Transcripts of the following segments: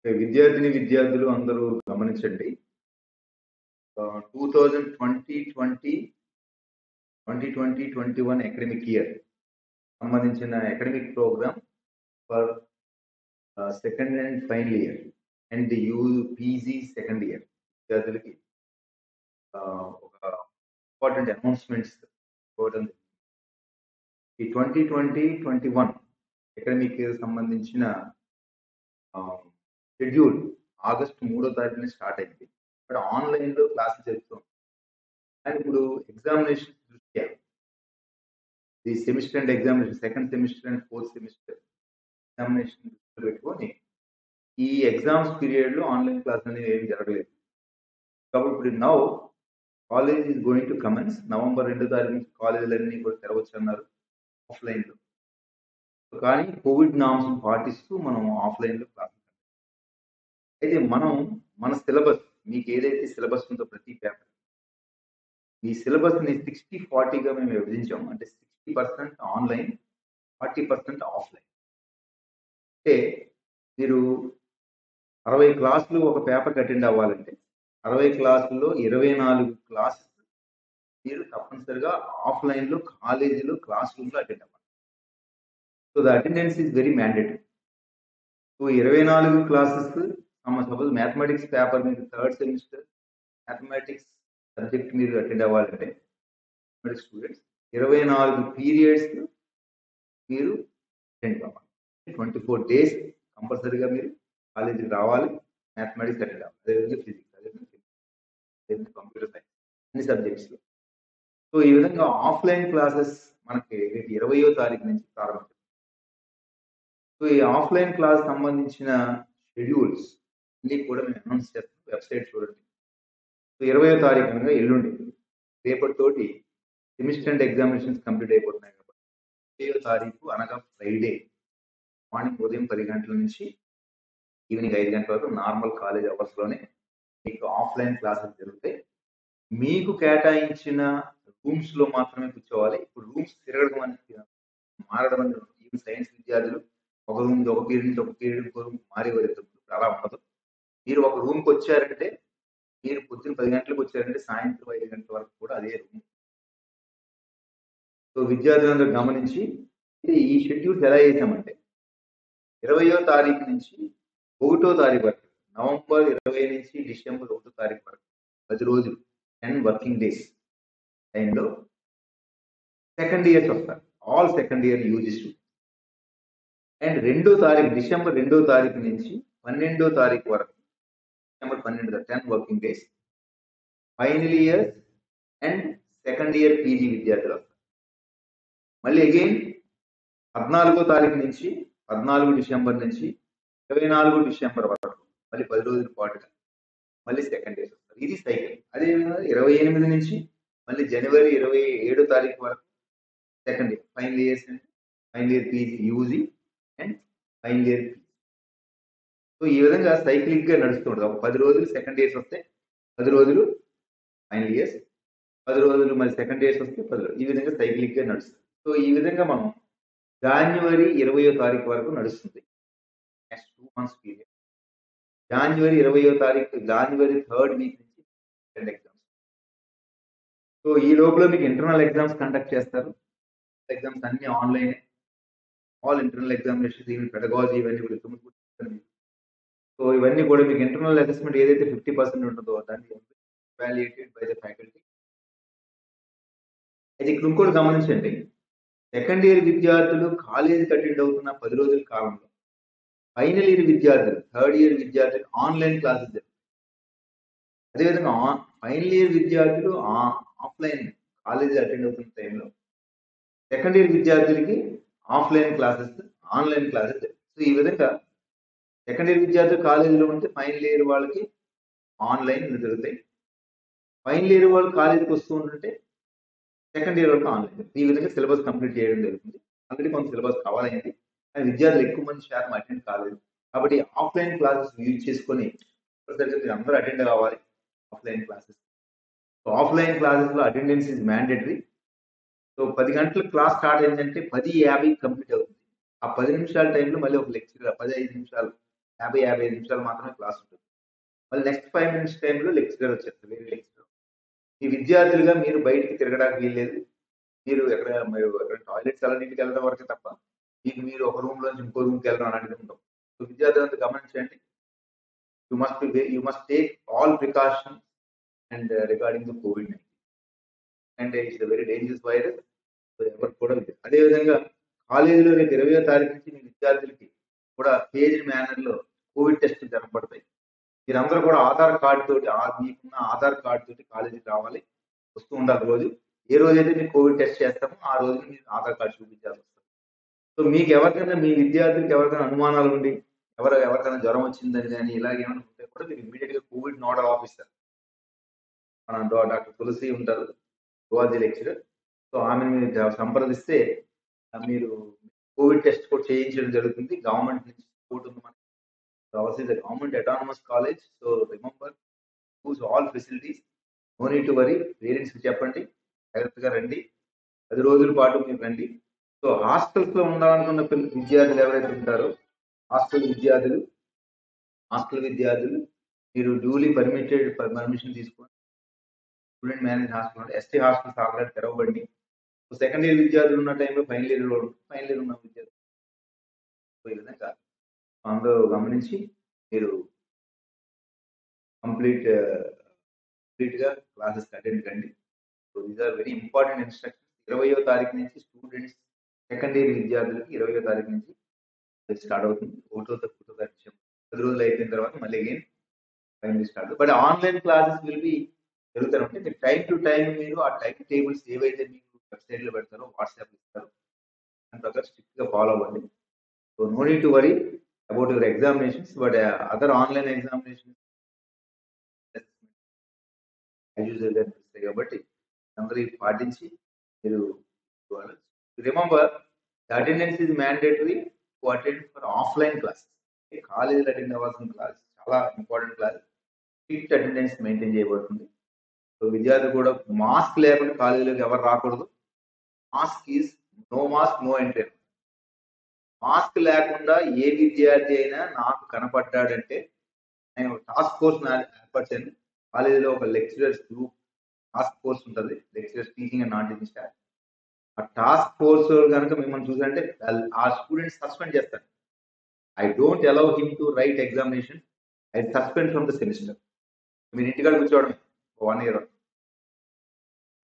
విద్యార్థులు అందరూ గమనించండి. 2021 అకాడమిక్ ఇయర్ సంబంధించిన academic program for second and final year and PG second year విద్యార్థులకి ఒక ఇంపార్టెంట్ అనౌన్స్మెంట్స్ ఇవ్వడం. ఈ 2021 అకాడమిక్ ఇయర్ సంబంధించిన షెడ్యూల్ ఆగస్టు 3వ తారీఖున స్టార్ట్ అయింది. ఇక్కడ ఆన్లైన్లో క్లాసెస్ జరుగుతుంది. అండ్ ఇప్పుడు ఎగ్జామినేషన్ దృష్ట్యా ఈ semester and examination second semester and fourth semester examination దృష్టిలో పెట్టుకొని ఈ ఎగ్జామ్స్ పీరియడ్లో ఆన్లైన్ క్లాస్ అనేది ఏమి జరగలేదు. కాబట్టి ఇప్పుడు now college is going to commence. November 2వ తారీఖు నుంచి కాలేజీలన్నీ కూడా తెరవచ్చు అన్నారు ఆఫ్లైన్లో. కానీ కోవిడ్ నామ్స్ పాటిస్తూ మనం ఆఫ్లైన్లో క్లాస్. అయితే మన సిలబస్ మీకు ఏదైతే సిలబస్ ఉందో ప్రతి పేపర్ ఈ సిలబస్ని 60-40గా మేము విభజించాము. అంటే 60% ఆన్లైన్, 40% ఆఫ్లైన్. అంటే మీరు 60 క్లాసులు ఒక పేపర్కి అటెండ్ అవ్వాలంటే 60 క్లాసుల్లో 24 క్లాసెస్ మీరు తప్పనిసరిగా ఆఫ్లైన్లో కాలేజీలో క్లాస్ రూమ్లో అటెండ్ అవ్వాలి. So the attendance is very mandatory. So 24 classes suppose mathematics paper మీరు థర్డ్ సెమిస్టర్ మ్యాథమెటిక్స్ సబ్జెక్ట్ మీరు అటెండ్ అవ్వాలంటే మ్యాథమెటిక్స్ స్టూడెంట్స్ 24 పీరియడ్స్ మీరు అటెండ్ కావాలి. 24 days కంపల్సరీగా మీరు కాలేజీకి రావాలి, మ్యాథమెటిక్స్ అటెండ్ అవ్వాలి. అదేవిధంగా ఫిజిక్స్, అదేవిధంగా కంప్యూటర్ సైన్స్ అన్ని సబ్జెక్ట్స్లో. సో ఈ విధంగా ఆఫ్లైన్ క్లాసెస్ మనకి రేపు 20వ తారీఖు నుంచి ప్రారంభించారు. సో ఈ ఆఫ్లైన్ క్లాస్ సంబంధించిన షెడ్యూల్స్ అన్ని కూడా మేము అనౌన్స్ చేస్తాం. వెబ్సైట్ చూడండి. సో 20వ తారీఖు అనగా ఎల్లుండి రేపటితోటి సెమిస్టర్ అండ్ ఎగ్జామినేషన్స్ కంప్లీట్ అయిపోతున్నాయి. కాబట్టి 20వ తారీఖు అనగా ఫ్రైడే మార్నింగ్ ఉదయం 10 గంటల నుంచి ఈవినింగ్ 5 గంటల వరకు నార్మల్ కాలేజ్ అవర్స్లోనే మీకు ఆఫ్లైన్ క్లాసెస్ జరుగుతాయి. మీకు కేటాయించిన రూమ్స్లో మాత్రమే కూర్చోవాలి. ఇప్పుడు రూమ్స్ తిరగడం అనేది మారడం అనేది ఈవెన్ సైన్స్ విద్యార్థులు ఒక రూమ్ ఒక పీరియడ్ నుంచి ఒక పీరియడ్ ఇంకో రూమ్ మారేవారు. అలా ఉండదు. మీరు ఒక రూమ్కి వచ్చారంటే మీరు పొద్దున్న 10 గంటలకు వచ్చారంటే సాయంత్రం 5 గంటల వరకు కూడా అదే రూమ్. సో విద్యార్థులందరూ గమనించి ఈ షెడ్యూల్స్ ఎలా చేసామంటే 20వ తారీఖు నుంచి 1వ తారీఖు వరకు, నవంబర్ 20 నుంచి డిసెంబర్ 1వ తారీఖు వరకు 10 రోజులు 10 వర్కింగ్ డేస్ టైంలో సెకండ్ ఇయర్స్ వస్తారు. All second year UG students. And December 2వ తారీఖు నుంచి 12వ తారీఖు వరకు December 12 10 working days final year and second year PG విద్యార్థులు వస్తారు. మళ్ళీ అగైన్ 14వ తారీఖు నుంచి 14 డిసెంబర్ నుంచి 24 డిసెంబర్ వరకు మళ్ళీ 10 రోజుల పాటుగా మళ్ళీ సెకండ్ ఇయర్స్ వస్తారు. ఇది సైకిల్. అదేవిధంగా 28 నుంచి మళ్ళీ జనవరి 27వ తారీఖు వరకు second year final years and final year PG UG and final year PG. So ఈ విధంగా సైక్లిక్గా నడుస్తూ ఉంటుంది. ఒక 10 రోజులు సెకండ్ ఇయర్స్ వస్తే 10 రోజులు ఫైనల్ ఇయర్స్, 10 రోజులు మళ్ళీ సెకండ్ ఇయర్స్ వస్తే 10 రోజులు. ఈ విధంగా సైక్లిక్గా నడుస్తుంది. సో ఈ విధంగా మనం జనవరి 20వ తారీఖు వరకు నడుస్తుంది. Next 2 months period. జనవరి 20వ తారీఖు జనవరి 3rd వీక్ నుంచి ఎగ్జామ్స్. సో ఈ లోపల మీకు ఇంటర్నల్ ఎగ్జామ్స్ కండక్ట్ చేస్తారు. ఎగ్జామ్స్ అన్ని online. All internal examinations even pedagogy ఇవన్నీ కూడా సో ఇవన్నీ కూడా మీకు ఇంటర్నల్ అసెస్మెంట్ ఏదైతే 50% ఉంటుందో దాన్ని ఎవాల్యుయేటెడ్ బై ద ఫ్యాకల్టీ. అయితే ఇక్కడ ఇంకోటి గమనించండి. సెకండ్ ఇయర్ విద్యార్థులు కాలేజీకి అటెండ్ అవుతున్న 10 రోజుల కాలంలో ఫైనల్ ఇయర్ విద్యార్థులు థర్డ్ ఇయర్ విద్యార్థులు ఆన్లైన్ క్లాసెస్ జరుగుతాయి. అదేవిధంగా ఫైనల్ ఇయర్ విద్యార్థులు ఆఫ్లైన్ కాలేజీ అటెండ్ అవుతున్న టైంలో సెకండ్ ఇయర్ విద్యార్థులకి ఆఫ్లైన్ క్లాసెస్ ఆన్లైన్ క్లాసెస్ జరుగుతాయి. సో ఈ విధంగా సెకండ్ ఇయర్ విద్యార్థులు కాలేజీలో ఉంటే ఫైనల్ ఇయర్ వాళ్ళకి ఆన్లైన్ జరుగుతాయి. ఫైనల్ ఇయర్ వాళ్ళు కాలేజీకి వస్తూ ఉంటుంటే సెకండ్ ఇయర్ వరకు ఆన్లైన్. ఈ విధంగా సిలబస్ కంప్లీట్ చేయడం జరుగుతుంది. ఆల్రెడీ కొంత సిలబస్ కవర్ అయింది. కానీ విద్యార్థులు ఎక్కువ మంది శాతం అటెండ్ కాలేదు. కాబట్టి ఆఫ్లైన్ క్లాసెస్ యూజ్ చేసుకొని మీరు అందరూ అటెండ్ కావాలి ఆఫ్లైన్ క్లాసెస్. సో ఆఫ్లైన్ క్లాసెస్లో అటెండెన్స్ ఈజ్ మ్యాండేటరీ. సో 10 గంటలకు క్లాస్ స్టార్ట్ అయిందంటే 10:50 కంప్లీట్ అవుతుంది. ఆ 10 నిమిషాల టైంలో మళ్ళీ ఒక లెక్చర్ 15 నిమిషాలు 50 నిమిషాలు మాత్రమే క్లాస్ ఉంటుంది. మళ్ళీ నెక్స్ట్ 5 మినిట్స్ టైంలో లెక్చరర్ వచ్చేస్తారు, వేరే లెక్చరర్. ఈ విద్యార్థులుగా మీరు బయటికి తిరగడానికి వీల్లేదు. మీరు ఎక్కడ టాయిలెట్స్ అన్నింటికి వెళ్ళడం వరకే తప్ప మీకు మీరు ఒక రూమ్ నుంచి ఇంకో రూమ్కి వెళ్ళడం అలాంటిది ఉండవు. సో విద్యార్థులంతా గమనించండి. You must take all precaution and regarding the COVID-19 and it's very dangerous virus. ఎవరికి కూడా అదేవిధంగా కాలేజీలో రేపు 20వ తారీఖు నుంచి మీ విద్యార్థులకి కూడా పేజ్డ్ మేనర్ లో కోవిడ్ టెస్టులు జరగబడతాయి. మీరందరూ కూడా ఆధార్ కార్డు తోటి మీకున్న ఆధార్ కార్డు తోటి కాలేజీకి రావాలి, వస్తూ ఉండాలి రోజు. ఏ రోజైతే మీకు కోవిడ్ టెస్ట్ చేస్తామో ఆ రోజు మీరు ఆధార్ కార్డు చూపించాల్సి వస్తుంది. సో మీకు ఎవరికైనా మీ విద్యార్థులకి ఎవరికైనా అనుమానాలు ఉండి ఎవరికైనా జ్వరం వచ్చిందని కానీ ఇలాగేమైనా ఉంటే కూడా మీరు ఇమీడియట్ గా కోవిడ్ నోడల్ ఆఫీసర్ మన డాక్టర్ తులసి ఉంటారు, జువాలజీ లెక్చరర్. సో ఆమెను మీరు సంప్రదిస్తే మీరు కోవిడ్ టెస్ట్ కూడా చేయించడం జరుగుతుంది. గవర్నమెంట్ నుంచి సపోర్ట్ ఉంది మనకి. Ours is a government autonomous college, so remember, use all facilities. No need to worry. Parents కి చెప్పండి, జాగ్రత్తగా రండి. 10 రోజుల పాటు మీరు రండి. సో హాస్టల్స్ లో ఉండాలనుకున్న విద్యార్థులు ఎవరైతే ఉంటారో హాస్టల్ విద్యార్థులు మీరు డ్యూలీ పర్మిషన్ తీసుకోండి. Student manage hostel ST hostels already తెరవబడి. సెకండ్ ఇయర్ విద్యార్థులు ఉన్న టైంలో ఫైనల్ ఇయర్ ఉన్న విద్యార్థులు ఈ విధంగా అందరూ గమనించి మీరు కంప్లీట్ గా క్లాసెస్ అటెండ్ కండి. So these are very important instructions. 20వ తారీఖు నుంచి స్టూడెంట్స్ సెకండ్ ఇయర్ విద్యార్థులకి 20వ తారీఖు నుంచి స్టార్ట్ అవుతుంది. 1వ తారీఖు 10 రోజులు అయిపోయిన తర్వాత మళ్ళీ again final start. But online classes will be జరుగుతారు. అంటే మీరు టైం టు టైం మీరు ఆ టైం టేబుల్స్ ఏవైతే మీకు వెబ్సైట్ లో పెడతారో వాట్సాప్ ఇస్తారో దాని ప్రకారం స్ట్రిక్ట్ గా ఫాలో అవ్వండి. So no need to worry about your examinations, but other online examinations as usual కాబట్టి అందరూ పాటించి మీరు remember the attendance is mandatory to attend for offline classes. కాలేజీలో అటెండ్ అవ్వాల్సిన క్లాస్ చాలా important class, strict attendance maintain చేయబడుతుంది. So విద్యార్థులు కూడా మాస్క్ లేకుండా కాలేజీలోకి ఎవరు రాకూడదు. Mask is no mask no entry. Mask లేకుండా ఏ విద్యార్థి అయినా నాకు కనపడ్డాడంటే నేను టాస్క్ ఫోర్స్ ఏర్పరిచాను. కాలేజీలో ఒక లెక్చరర్స్ గ్రూప్ టాస్క్ ఫోర్స్ ఉంటుంది, lecturers teaching and non teaching staff. ఆ టాస్క్ ఫోర్స్ కనుక మిమ్మల్ని చూసారంటే ఆ స్టూడెంట్స్ సస్పెండ్ చేస్తారు. I don't allow him to right examination, I suspend from the semester. మీరు ఇంటికాడ కూర్చోవడమే 1 year.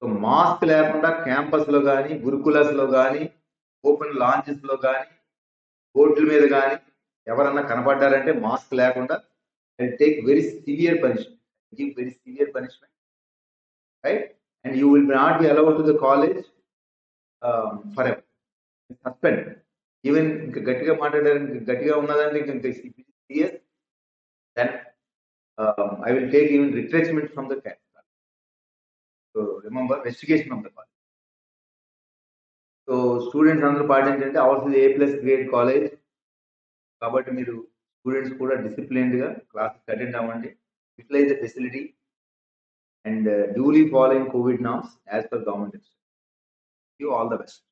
సో మాస్క్ లేకుండా క్యాంపస్ లో కానీ గురుకులస్ లో కానీ ఓపెన్ లాంచెస్ లో కానీ బోర్డుల మీద కానీ ఎవరన్నా కనపడ్డారంటే మాస్క్ లేకుండా I take very severe punishment, give very severe punishment, right? And you will not be allowed to the college forever. Suspend. Even ఇంకా గట్టిగా మాట్లాడారు, గట్టిగా ఉన్నదంటే ఇంకా serious, then I will take even retrenchment from the campus. So remember, rustication of the college. So students అందరూ పాటించండి. Hours A+ grade college కాబట్టి మీరు స్టూడెంట్స్ కూడా డిసిప్లిన్డ్ గా క్లాసెస్ అటెండ్ అవ్వండి. Utilize the facility and duly following covid norms as per government. You all the best.